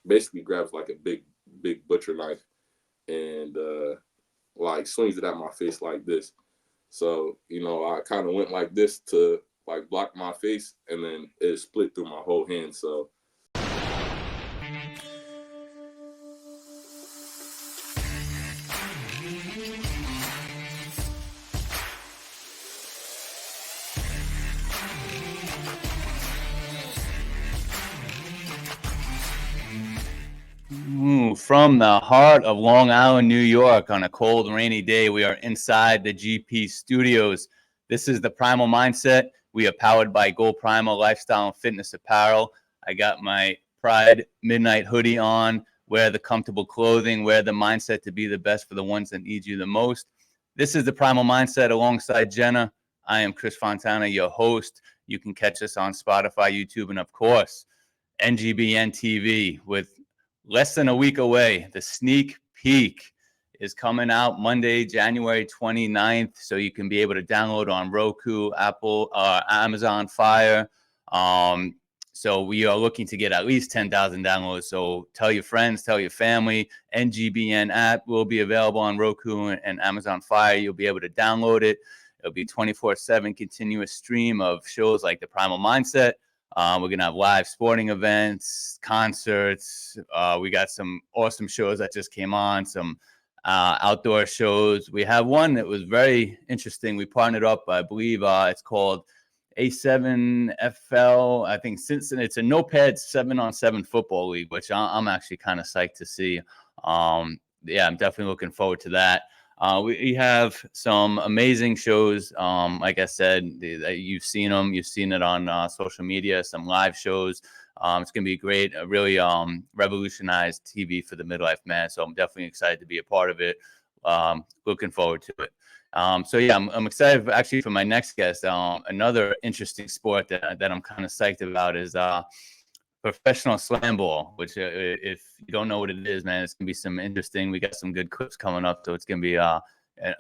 basically grabs like a big butcher knife and like swings it at my face like this. So, I kind of went like this to like block my face, and then it split through my whole hand. So, From the heart of Long Island, New York, on a cold, rainy day, we are inside the GP studios. This is the Primal Mindset. We are powered by Go Primal Lifestyle and Fitness Apparel. I got my Pride Midnight hoodie on. Wear the comfortable clothing. Wear the mindset to be the best for the ones that need you the most. This is the Primal Mindset alongside Jenna. I am Chris Fontana, your host. You can catch us on Spotify, YouTube, and of course, NGBN TV with less than a week away. The sneak peek is coming out Monday, January 29th. So you can be able to download on Roku, Apple, Amazon Fire. So we are looking to get at least 10,000 downloads. So tell your friends, tell your family. NGBN app will be available on Roku and Amazon Fire. You'll be able to download it. It'll be 24/7 continuous stream of shows like the Primal Mindset. We're going to have live sporting events, concerts. We got some awesome shows that just came on, some outdoor shows. We have one that was very interesting. We partnered up, I believe it's called Ep7 FL. I think since it's a no-pad 7-on-7 football league, which I'm actually kind of psyched to see. Yeah, I'm definitely looking forward to that. We have some amazing shows. Like I said, you've seen them. You've seen it on social media, some live shows. It's going to be great, really revolutionized TV for the midlife man. So I'm definitely excited to be a part of it. Looking forward to it. So yeah, I'm excited actually for my next guest. Another interesting sport that I'm kind of psyched about is professional slam ball, which if you don't know what it is, man, it's gonna be some interesting. We got some good clips coming up, so it's gonna be an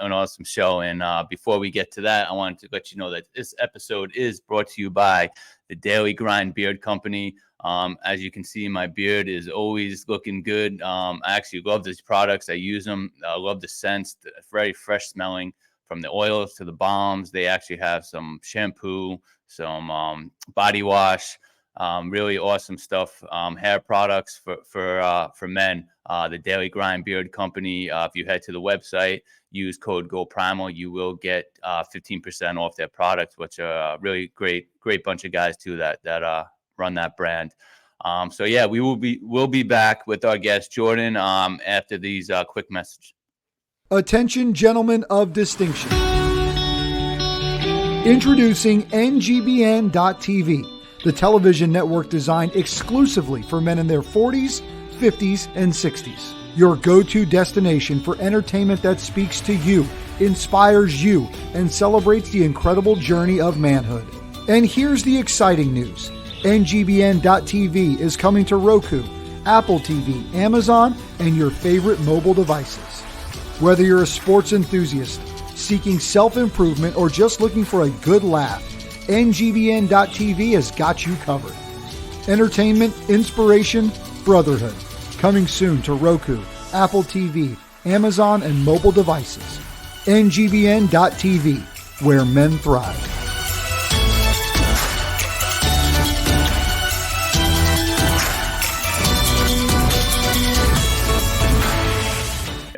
awesome show. And before we get to that, I wanted to let you know that this episode is brought to you by the Daily Grind Beard Company. As you can see, my beard is always looking good. I actually love these products. I use them. I love the scents, very fresh smelling, from the oils to the balms. They actually have some shampoo, some body wash. Really awesome stuff. Hair products for men. The Daily Grind Beard Company. If you head to the website, use code GoPrimal, you will get 15% off their products, which are really great bunch of guys too that run that brand. So yeah, we'll be back with our guest Jordan after these quick messages. Attention, gentlemen of distinction. Introducing NGBN.TV. The television network designed exclusively for men in their 40s, 50s, and 60s. Your go-to destination for entertainment that speaks to you, inspires you, and celebrates the incredible journey of manhood. And here's the exciting news. NGBN.TV is coming to Roku, Apple TV, Amazon, and your favorite mobile devices. Whether you're a sports enthusiast, seeking self-improvement, or just looking for a good laugh, NGBN.TV has got you covered. Entertainment, inspiration, brotherhood. Coming soon to Roku, Apple TV, Amazon, and mobile devices. NGBN.TV, where men thrive.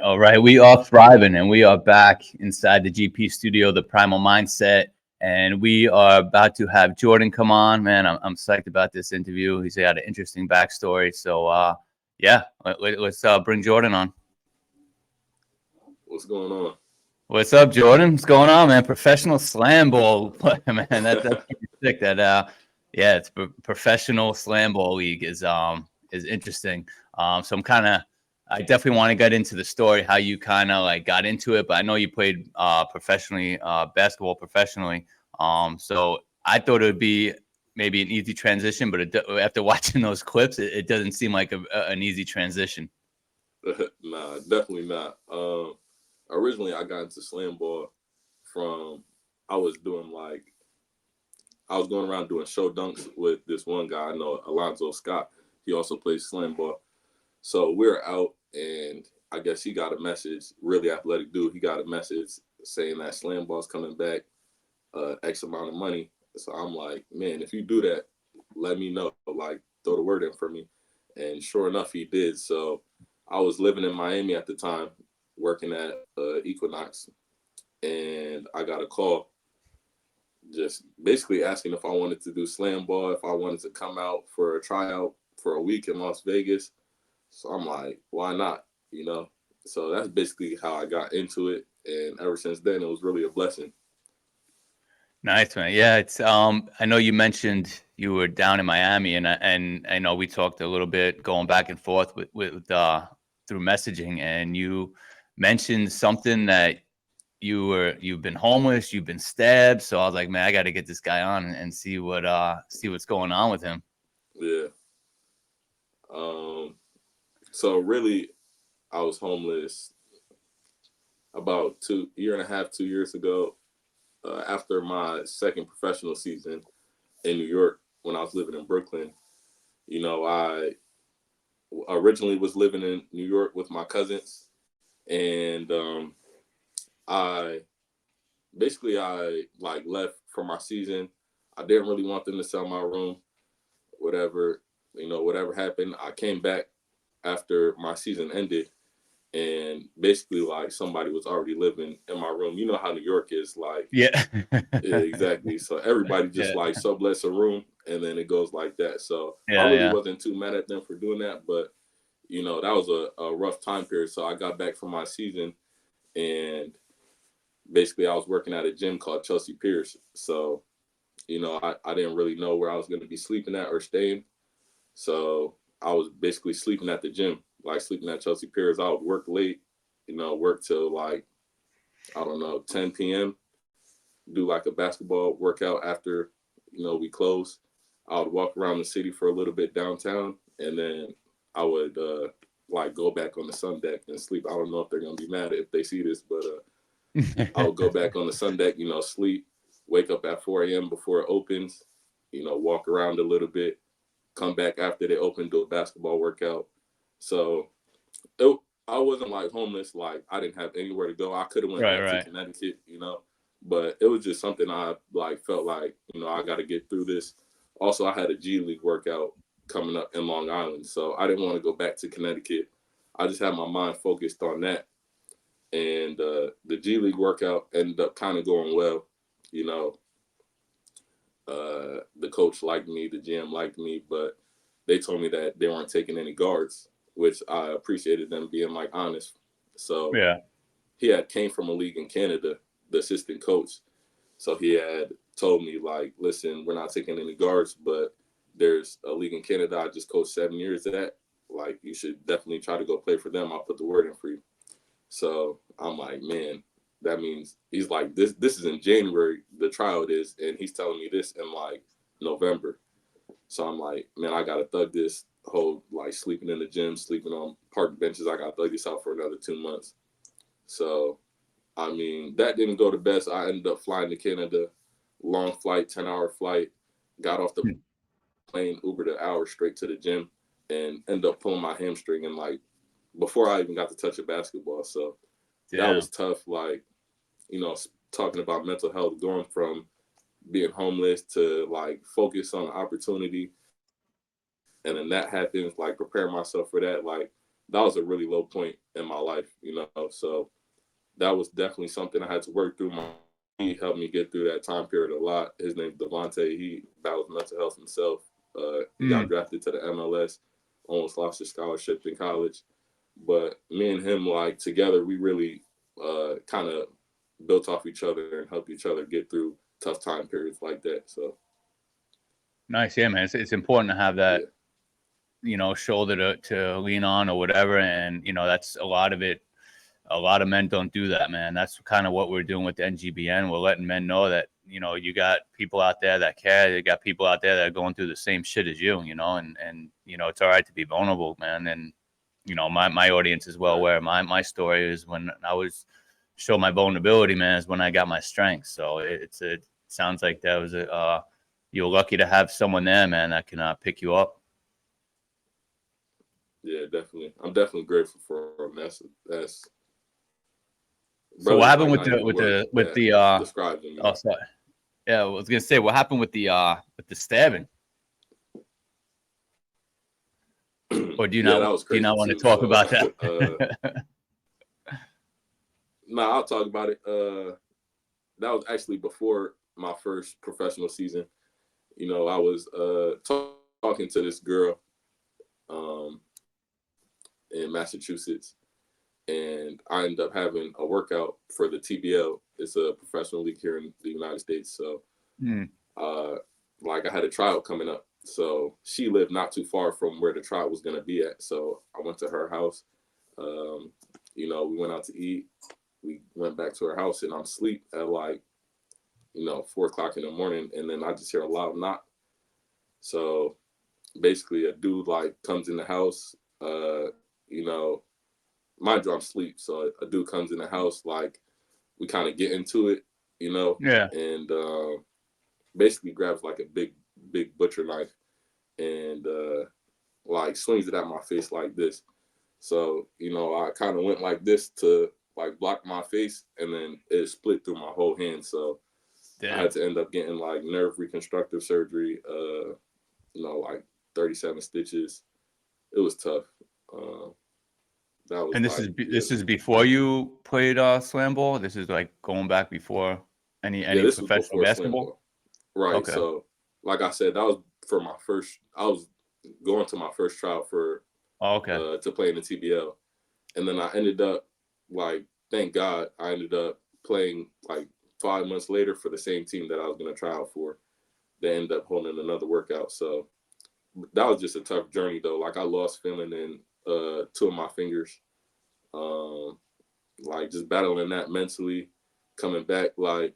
All right, we are thriving, and we are back inside the GP studio, the Primal Mindset. And we are about to have Jordan come on, man. I'm psyched about this interview. He's got an interesting backstory. So, yeah, let's bring Jordan on. what's going on? What's up, Jordan? What's going on, man? Professional slam ball, man. That's sick. That, yeah, it's professional slam ball league is interesting. So I definitely want to get into the story, how you kind of like got into it, but I know you played professionally, basketball professionally. So I thought it would be maybe an easy transition, but after watching those clips, it doesn't seem like an easy transition. Nah, definitely not. Originally, I got into slam ball from, I was going around doing show dunks with this one guy I know, Alonzo Scott. He also plays slam ball. So we're out, and I guess he got a message, really athletic dude. He got a message saying that slam ball's coming back, X amount of money. So I'm like, man, if you do that, let me know. Like, throw the word in for me. And sure enough, he did. So I was living in Miami at the time, working at Equinox, and I got a call just basically asking if I wanted to do slam ball, if I wanted to come out for a tryout for a week in Las Vegas. So I'm like, why not? You know? So that's basically how I got into it. And ever since then, it was really a blessing. Nice, man. Yeah, it's I know you mentioned you were down in Miami, and I know we talked a little bit going back and forth with through messaging, and you mentioned something that you've been homeless, you've been stabbed. So I was like, man, I got to get this guy on and see what's going on with him. Yeah. So really, I was homeless about 2 years ago, after my second professional season in New York when I was living in Brooklyn. You know, I originally was living in New York with my cousins, and I like left for my season. I didn't really want them to sell my room, whatever, whatever happened. I came back after my season ended, and basically like somebody was already living in my room. You know how New York is like. Yeah. Yeah, exactly. So everybody just Yeah. like sublets a room, and then it goes like that. So I Yeah, really yeah. wasn't too mad at them for doing that, but that was a rough time period. So I got back from my season, and basically I was working at a gym called Chelsea Piers. So, I didn't really know where I was going to be sleeping at or staying. So I was basically sleeping at the gym, like sleeping at Chelsea Piers. I would work late, work till like, I don't know, 10 p.m., do like a basketball workout after, we close. I would walk around the city for a little bit downtown, and then I would like go back on the sun deck and sleep. I don't know if they're going to be mad if they see this, but I would go back on the sun deck, sleep, wake up at 4 a.m. before it opens, walk around a little bit, come back after they open, do a basketball workout. So I wasn't like homeless, like I didn't have anywhere to go. I could have went back to Connecticut, but it was just something I like felt like, I got to get through this. Also, I had a G League workout coming up in Long Island, so I didn't want to go back to Connecticut. I just had my mind focused on that. And the G League workout ended up kind of going well. The coach liked me, the GM liked me, but they told me that they weren't taking any guards, which I appreciated them being like honest. So Yeah. he had came from a league in Canada, the assistant coach. So he had told me like, listen, we're not taking any guards, but there's a league in Canada I just coached 7 years at. Like, you should definitely try to go play for them. I'll put the word in for you. So I'm like, man, that means he's like, this is in January, the tryout is, and he's telling me this in like November. So I'm like, man, I gotta thug this whole like sleeping in the gym, sleeping on park benches. I gotta thug this out for another 2 months. So I mean, that didn't go the best. I ended up flying to Canada, long flight, 10-hour flight, got off the plane, Ubered an hour straight to the gym, and ended up pulling my hamstring and like before I even got to touch a basketball. So that was tough. Like, talking about mental health, going from being homeless to like focus on the opportunity. And then that happens, like prepare myself for that. Like that was a really low point in my life, So that was definitely something I had to work through. He helped me get through that time period a lot. His name's Devontae. He battles mental health himself. He got drafted to the MLS, almost lost his scholarship in college. But me and him, like together, we really kind of built off each other and helped each other get through tough time periods like that. So nice. Yeah, man. It's important to have that, shoulder to lean on or whatever. And, that's a lot of it. A lot of men don't do that, man. That's kind of what we're doing with the NGBN. We're letting men know that, you got people out there that care. You got people out there that are going through the same shit as you, and it's all right to be vulnerable, man. And, my audience is well aware. My story is when I was show my vulnerability, man, is when I got my strength. So it sounds like that was you're lucky to have someone there, man, that can pick you up. Yeah, definitely. I'm definitely grateful for him. That's So what brothers happened might with not the use words with that the describes me. oh sorry. Yeah, I was gonna say what happened with the stabbing? Or Yeah, that was do you crazy not want to too. talk So about that? no, I'll talk about it. That was actually before my first professional season. You know, I was talking to this girl um, in Massachusetts, and I ended up having a workout for the TBL. It's a professional league here in the United States. So, Hmm. uh, like, I had a tryout coming up. So she lived not too far from where the tryout was going to be at. So I went to her house. Um, you know, we went out to eat. We went back to her house, and I'm asleep at like 4 o'clock in the morning, and then I just hear a loud knock. So basically, a dude like comes in the house. You know, mind you, I'm asleep. So a dude comes in the house, like we kind of get into it, Yeah. and basically grabs like a big butcher knife and like swings it at my face like this. So I kind of went like this to like block my face, and then it split through my whole hand. So I Damn. had to end up getting like nerve reconstructive surgery. Like 37 stitches. It was tough. Uh, that was And like, yeah, this is before you played slam ball? This is like going back before yeah. any This was professional before slam basketball? ball, right? Okay. So, like I said, that was for my first. I was going to my first trial for Oh, okay. to play in the TBL, and then I ended up like, thank God, I ended up playing like 5 months later for the same team that I was going to try out for. They ended up holding another workout, so that was just a tough journey though. Like I lost feeling in two of my fingers. Um, like just battling that mentally, coming back, like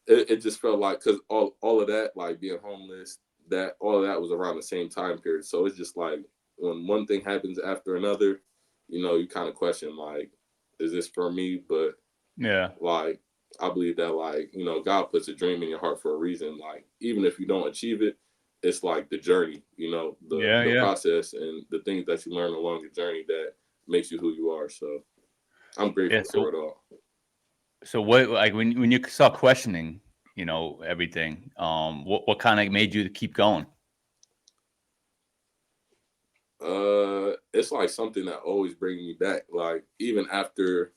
it just felt like because all of that, like being homeless, that all of that was around the same time period. So it's just like when one thing happens after another, you kind of question like, is this for me? But Yeah. like I believe that like God puts a dream in your heart for a reason. Like even if you don't achieve it, it's like the journey, the Yeah, the yeah. process and the things that you learn along the journey that makes you who you are. So I'm Yeah. grateful for it all. So what like when you start questioning, everything, what kind of made you to keep going? It's like something that always brings me back. Like even after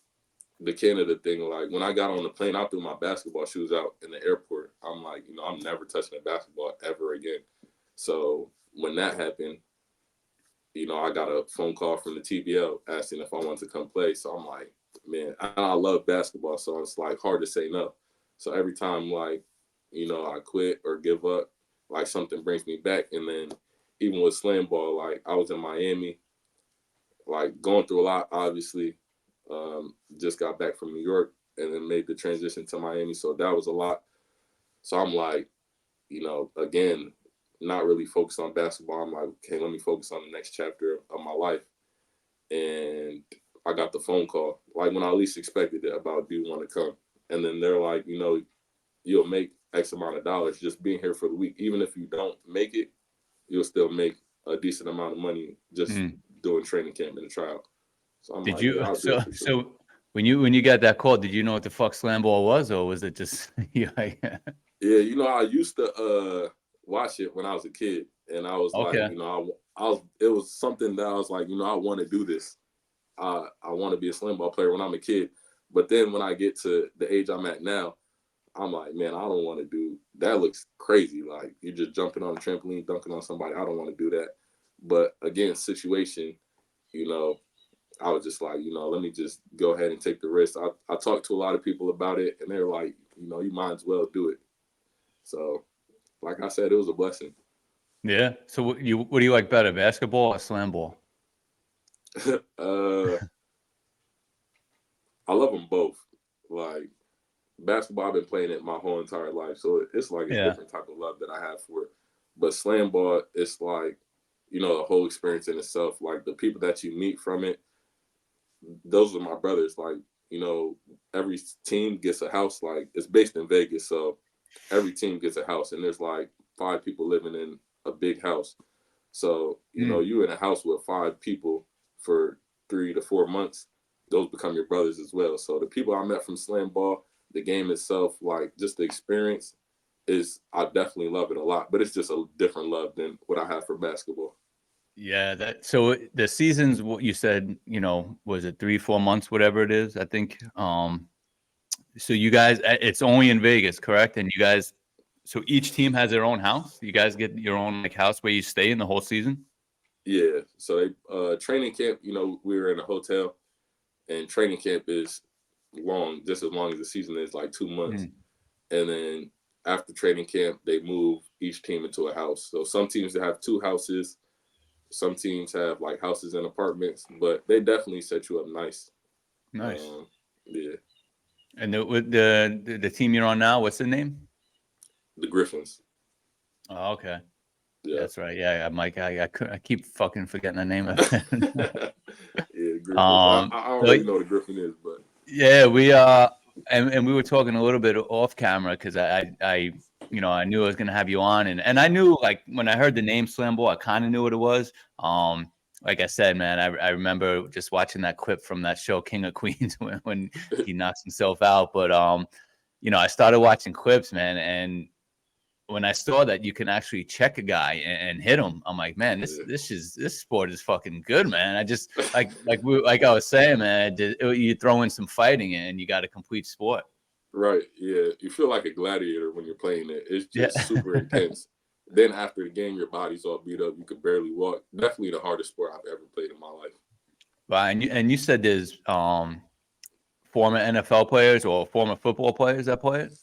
the Canada thing, like when I got on the plane, I threw my basketball shoes out in the airport. I'm like, I'm never touching a basketball ever again. So when that happened, I got a phone call from the TBL asking if I wanted to come play. So I'm like, man, I love basketball, so it's like hard to say no. So every time like, I quit or give up, like something brings me back. And then even with slam ball, like I was in Miami, like going through a lot, obviously. Just got back from New York and then made the transition to Miami. So that was a lot. So I'm like, again, not really focused on basketball. I'm like, okay, let me focus on the next chapter of my life. And I got the phone call, like when I least expected it, about, do you want to come? And then they're like, you'll make X amount of dollars just being here for the week. Even if you don't make it, you'll still make a decent amount of money just Mm. doing training camp and a trial. So I'm Did like, yeah, you I'll do it for sure. so when you got that call, did you know what the fuck slam ball was, or was it just you like, Yeah, I used to watch it when I was a kid, and I was like, okay. I was it was something that I was like, I want to do this. I want to be a slam ball player when I'm a kid. But then when I get to the age I'm at now, I'm like, man, I don't want to do that. Looks crazy. Like you're just jumping on a trampoline, dunking on somebody. I don't want to do that. But again, situation, you know, I was just like, let me just go ahead and take the risk. I talked to a lot of people about it, and they're like, you might as well do it. So, like I said, it was a blessing. Yeah. So what do you like better, basketball or slam ball? uh, I love them both. Like basketball, I've been playing it my whole entire life, so it's like a Yeah. different type of love that I have for it. But slam ball, it's like, the whole experience in itself. Like the people that you meet from it, those are my brothers. Like, every team gets a house. Like it's based in Vegas, so every team gets a house, and there's like 5 people living in a big house. So, you know, you in a house with 5 people for 3 to 4 months, those become your brothers as well. So the people I met from slam ball, the game itself, like just the experience I definitely love it a lot, but it's just a different love than what I have for basketball. Yeah, so the season's what you said, you know, was it 3-4 months, whatever it is, I think. So you guys, it's only in Vegas, correct? And you guys, so each team has their own house. You guys get your own like house where you stay in the whole season. Yeah. So training camp, you know, we were in a hotel, and training camp is long, just as long as the season is, like 2 months. And then after training camp, they move each team into a house. So some teams have 2 houses, some teams have like houses and apartments, but they definitely set you up nice. Nice. Yeah. And the team you're on now, what's the name? The Griffins. Oh, okay. Yeah. That's right. Yeah, Mike. I keep fucking forgetting the name of it. Yeah, Griffins. I don't really know what a Griffin is, but yeah, we and we were talking a little bit off camera because I you know, I knew I was gonna have you on, and I knew, like, when I heard the name Slam Ball, I kind of knew what it was. Like I said, man, I remember just watching that clip from that show King of Queens when he knocks himself out. But you know, I started watching clips, man, and when I saw that you can actually check a guy and hit him, I'm like, man, this sport is fucking good, man. I just like I was saying, man, you throw in some fighting and you got a complete sport. Right. Yeah. You feel like a gladiator when you're playing it. It's just super Yeah. intense. Then after the game, your body's all beat up. You could barely walk. Definitely the hardest sport I've ever played in my life. Right. And you said there's former NFL players or former football players that play it?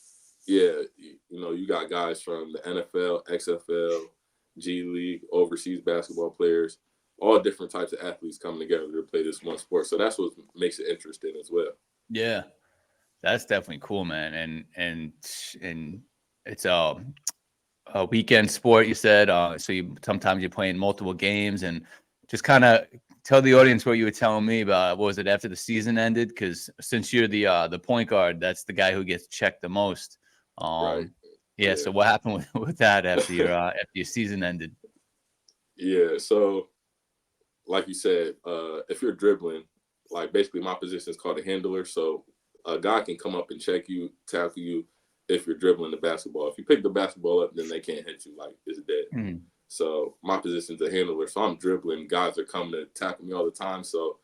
Yeah. You know, you got guys from the NFL, XFL, G League, overseas basketball players, all different types of athletes coming together to play this one sport. So that's what makes it interesting as well. Yeah. That's definitely cool, man. And it's a weekend sport, you said. So sometimes you're playing multiple games, and just kind of tell the audience what you were telling me about. What was it after the season ended? Because since you're the point guard, that's the guy who gets checked the most. Right. Yeah. So what happened with that after your season ended? Yeah. So, like you said, if you're dribbling, like basically my position is called a handler. So a guy can come up and check you, tackle you if you're dribbling the basketball. If you pick the basketball up, then they can't hit you, like it's dead. Mm-hmm. So my position is a handler. So I'm dribbling. Guys are coming to tackle me all the time. So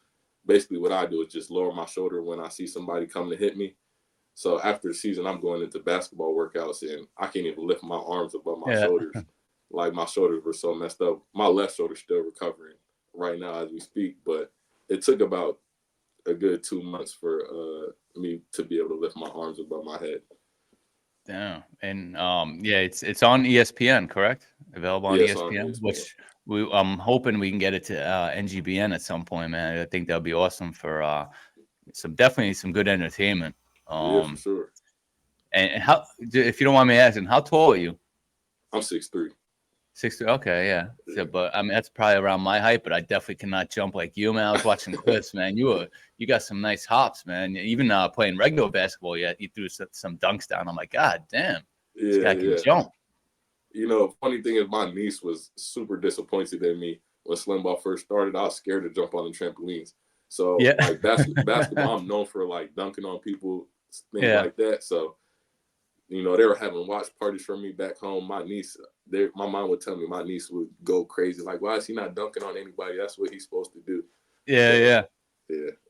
basically what I do is just lower my shoulder when I see somebody come to hit me. So after the season, I'm going into basketball workouts, and I can't even lift my arms above my shoulders. Like my shoulders were so messed up. My left shoulder's still recovering right now as we speak, but it took about a good 2 months for me to be able to lift my arms above my head. Yeah, and yeah, it's on ESPN, correct? Available on ESPN, on ESPN. Which I'm hoping we can get it to NGBN at some point, man. I think that'd be awesome for definitely some good entertainment. Yeah, for sure. And how, if you don't mind me asking, how tall are you? I'm 6'3". 6'3". Okay, yeah. So, but I mean, that's probably around my height, but I definitely cannot jump like you, man. I was watching clips, man. You got some nice hops, man. Even playing regular basketball, you threw some dunks down. I'm like, God damn, this guy can jump. You know, funny thing is, my niece was super disappointed in me when slam ball first started. I was scared to jump on the trampolines. So, like basketball, I'm known for like dunking on people, things like that. So, you know, they were having watch parties for me back home. My niece, my mom would tell me my niece would go crazy. Like, why is he not dunking on anybody? That's what he's supposed to do. Yeah.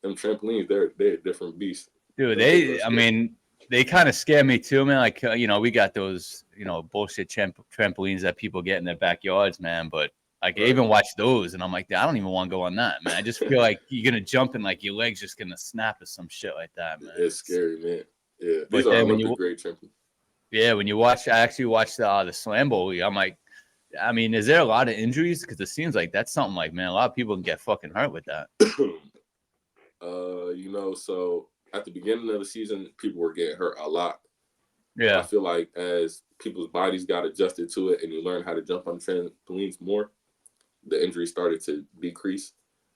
Them trampolines, they're a different beast. Dude, I mean, they kind of scare me too, man. Like, you know, we got those, you know, bullshit trampolines that people get in their backyards, man. But like, I even watch those, and I'm like, I don't even want to go on that, man. I just feel like you're gonna jump and like your legs just gonna snap or some shit like that, man. It's scary, man. Yeah, but these are Olympic grade trampolines. Yeah, when you watch, I actually watched the Slam Bowl. I'm like, I mean, is there a lot of injuries? Because it seems like that's something like, man, a lot of people can get fucking hurt with that. You know, so at the beginning of the season, people were getting hurt a lot. Yeah. I feel like as people's bodies got adjusted to it and you learn how to jump on trampolines more, the injuries started to decrease.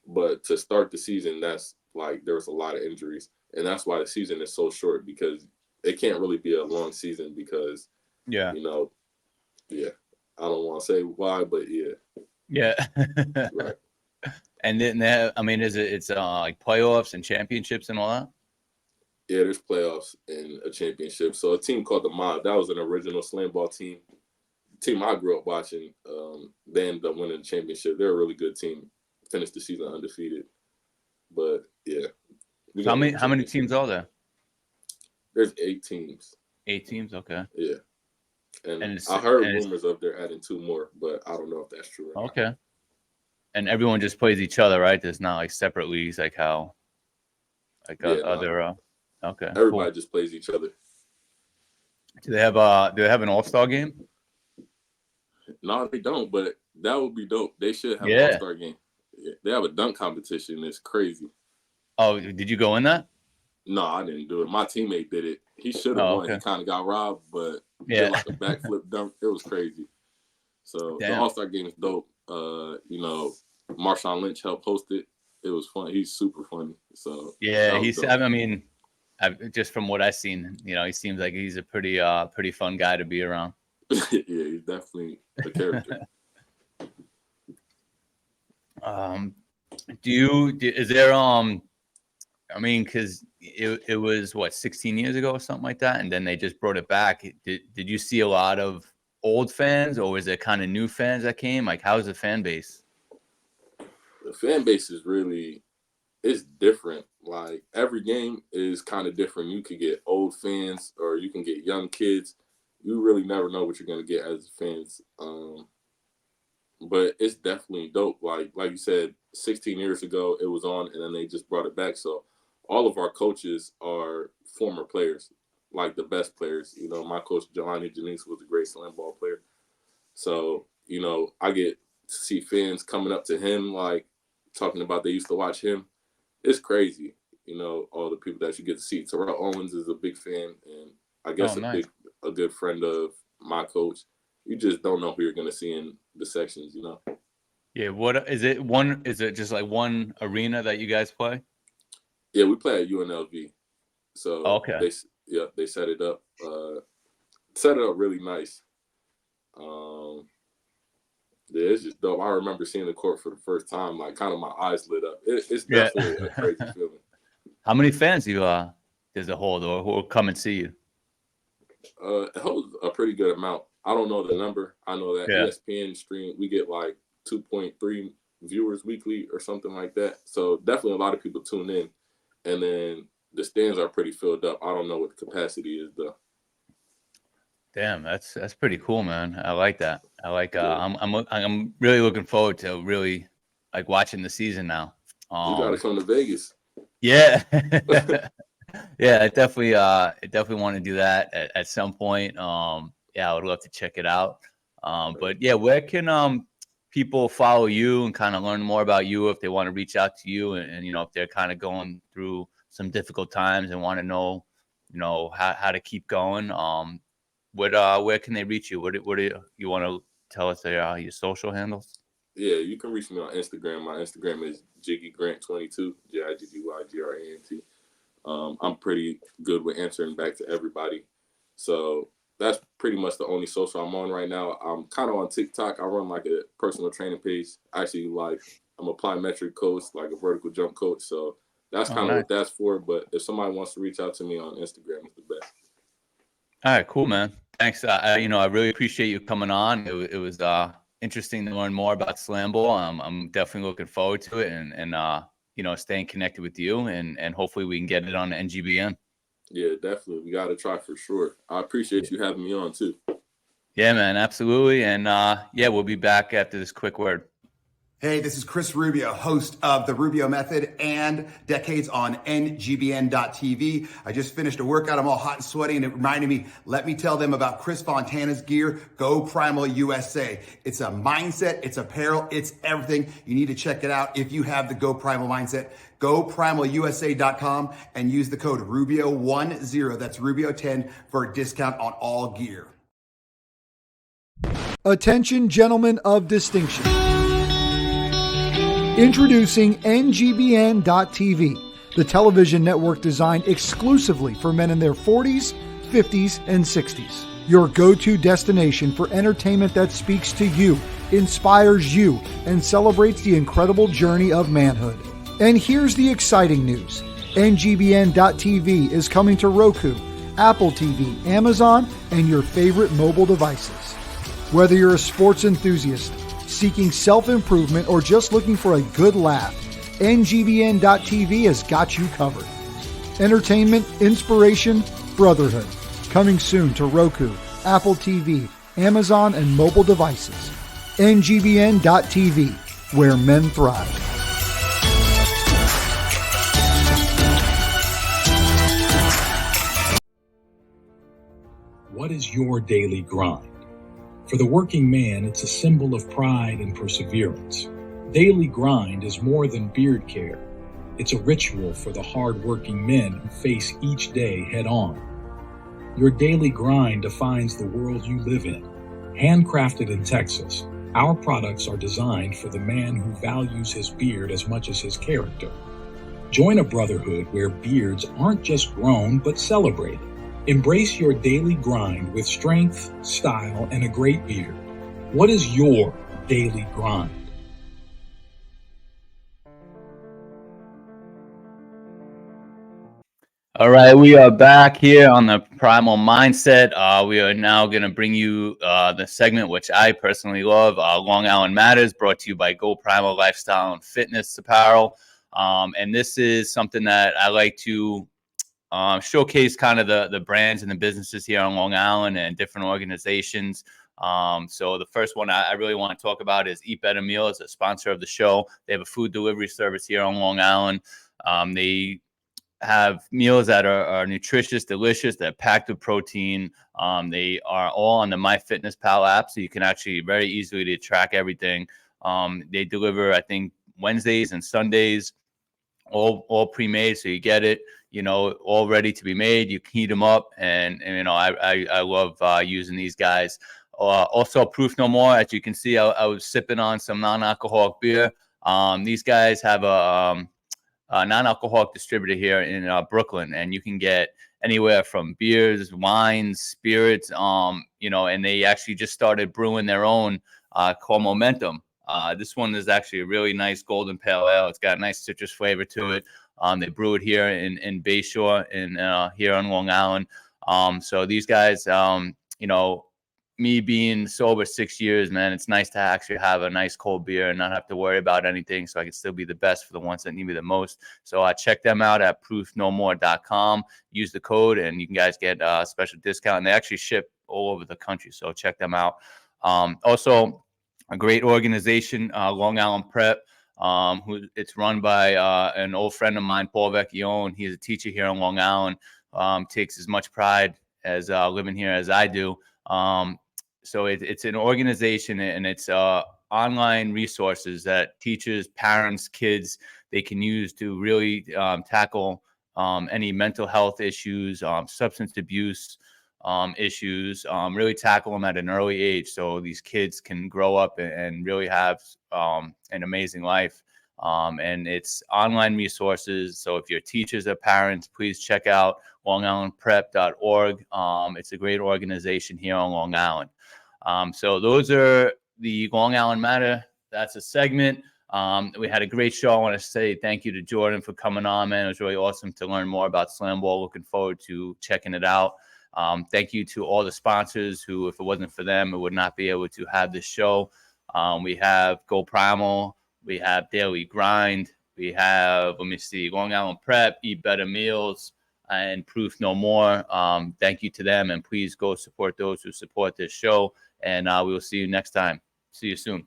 But to start the season, that's like there was a lot of injuries. And that's why the season is so short, because it can't really be a long season because, you know, I don't want to say why, but yeah. Yeah. Right. And then that, I mean, it's like playoffs and championships and all that? Yeah, there's playoffs and a championship. So a team called the Mob, that was an original slam ball team I grew up watching. They ended up winning the championship. They're a really good team. Finished the season undefeated. But yeah. So how many teams are there? There's 8 teams. 8 teams, okay. Yeah. And I heard rumors of they're adding 2 more, but I don't know if that's true or not. Okay. And everyone just plays each other, right? There's not like separate leagues like how other okay. Everybody just plays each other. Do they have an all-star game? No, they don't, but that would be dope. They should have an all-star game. Yeah. They have a dunk competition. It's crazy. Oh, did you go in that? No, I didn't do it. My teammate did it. He should have won. He kind of got robbed, but did like a backflip dunk. It was crazy. So the all-star game is dope. Marshawn Lynch helped host it. It was fun. He's super funny. So yeah, I mean, just from what I've seen, he seems like he's a pretty fun guy to be around. Yeah, he's definitely a character. Is there I mean, because it was what 16 years ago or something like that, and then they just brought it back. Did you see a lot of old fans, or was it kind of new fans that came? Like, how's the fan base? The fan base is it's different. Like, every game is kind of different. You could get old fans or you can get young kids. You really never know what you're going to get as fans. But it's definitely dope. Like you said, 16 years ago it was on, and then they just brought it back. So all of our coaches are former players, like the best players. My coach, Jelani Janice, was a great slam ball player. So, I get to see fans coming up to him, like talking about they used to watch him. It's crazy, all the people that you get to see. Terrell Owens is a big fan, and I guess a good friend of my coach. You just don't know who you're going to see in the sections, Yeah, what is it? Is it just like one arena that you guys play? Yeah, we play at UNLV. So okay. They set it up really nice. Yeah, it's just dope. I remember seeing the court for the first time, like kind of my eyes lit up. It's definitely a crazy feeling. How many fans does it hold, or who will come and see you? It holds a pretty good amount. I don't know the number. I know that ESPN stream, we get like 2.3 viewers weekly or something like that. So definitely a lot of people tune in. And then the stands are pretty filled up. I don't know what the capacity is though. Damn, that's pretty cool, man. I like that. I like. I'm really looking forward to really like watching the season now. You gotta come to Vegas. Yeah, yeah. I definitely want to do that at some point. Yeah, I would love to check it out. But yeah, where can people follow you and kind of learn more about you if they want to reach out to you and if they're kind of going through some difficult times and want to know how to keep going. Where can they reach you? What do you want to tell us your social handles? Yeah, you can reach me on Instagram. My Instagram is JiggyGrant22, JIGGYGRANT. I'm pretty good with answering back to everybody. So that's pretty much the only social I'm on right now. I'm kind of on TikTok. I run like a personal training page. Actually, I'm a plyometric coach, like a vertical jump coach. So that's kind of what that's for. But if somebody wants to reach out to me on Instagram, it's the best. All right, cool, man. Thanks. I really appreciate you coming on. It was interesting to learn more about slam ball. I'm definitely looking forward to it and staying connected with you and hopefully we can get it on NGBN. Yeah, definitely. We got to try for sure. I appreciate you having me on too. Yeah, man, absolutely. And we'll be back after this quick word. Hey, this is Chris Rubio, host of The Rubio Method and Decades on NGBN.TV. I just finished a workout. I'm all hot and sweaty, and it reminded me, let me tell them about Chris Fontana's gear, Go Primal USA. It's a mindset, it's apparel, it's everything. You need to check it out if you have the Go Primal Mindset. GoPrimalUSA.com and use the code Rubio10, that's Rubio10, for a discount on all gear. Attention, gentlemen of distinction. Introducing NGBN.TV, the television network designed exclusively for men in their 40s, 50s, and 60s. your go-to destination for entertainment that speaks to you, inspires you, and celebrates the incredible journey of manhood. And here's the exciting news. NGBN.TV is coming to Roku, Apple TV, Amazon, and your favorite mobile devices. Whether you're a sports enthusiast, seeking self-improvement, or just looking for a good laugh, NGBN.TV has got you covered. Entertainment, inspiration, brotherhood. Coming soon to Roku, Apple TV, Amazon, and mobile devices. NGBN.TV, where men thrive. What is your daily grind? For the working man, it's a symbol of pride and perseverance. Daily grind is more than beard care. It's a ritual for the hard-working men who face each day head-on. Your daily grind defines the world you live in. Handcrafted in Texas, our products are designed for the man who values his beard as much as his character. Join a brotherhood where beards aren't just grown but celebrated. Embrace your daily grind with strength, style, and a great beard. What is your daily grind? All right, we are back here on the Primal Mindset. We are now going to bring you the segment which I personally love, Long Island Matters, brought to you by Go Primal Lifestyle and Fitness Apparel. And this is something that I like to showcase kind of the brands and the businesses here on Long Island and different organizations. So the first one I really want to talk about is Eat Better Meals, a sponsor of the show. They have a food delivery service here on Long Island. They have meals that are nutritious, delicious, they're packed with protein. They are all on the MyFitnessPal app, so you can actually very easily to track everything. They deliver, I think, Wednesdays and Sundays, all pre-made, so you get it, all ready to be made. You can heat them up, and I love using these guys. Also, Proof No More, as you can see, I was sipping on some non-alcoholic beer. These guys have a non-alcoholic distributor here in Brooklyn, and you can get anywhere from beers, wines, spirits, and they actually just started brewing their own called Momentum. This one is actually a really nice golden pale ale. It's got a nice citrus flavor to it. They brew it here in Bayshore and here on Long Island. So these guys, me being sober 6 years, man, it's nice to actually have a nice cold beer and not have to worry about anything, so I can still be the best for the ones that need me the most. So check them out at proofnomore.com. Use the code, and you can guys get a special discount. And they actually ship all over the country, so check them out. Also, a great organization, Long Island Prep. It's run by an old friend of mine, Paul Vecchione. He's a teacher here on Long Island. Takes as much pride as living here as I do. So it's an organization, and it's online resources that teachers, parents, kids, they can use to really tackle any mental health issues, substance abuse issues, really tackle them at an early age, so these kids can grow up and really have an amazing life. And it's online resources. So if you're teachers or parents, please check out longislandprep.org. It's a great organization here on Long Island. So those are the Long Island Matter. That's a segment. We had a great show. I want to say thank you to Jordan for coming on, man. It was really awesome to learn more about Slam Ball. Looking forward to checking it out. Thank you to all the sponsors who, if it wasn't for them, it would not be able to have this show. We have Go Primal. We have Daily Grind. We have, Long Island Prep, Eat Better Meals, and Proof No More. Thank you to them, and please go support those who support this show. And we will see you next time. See you soon.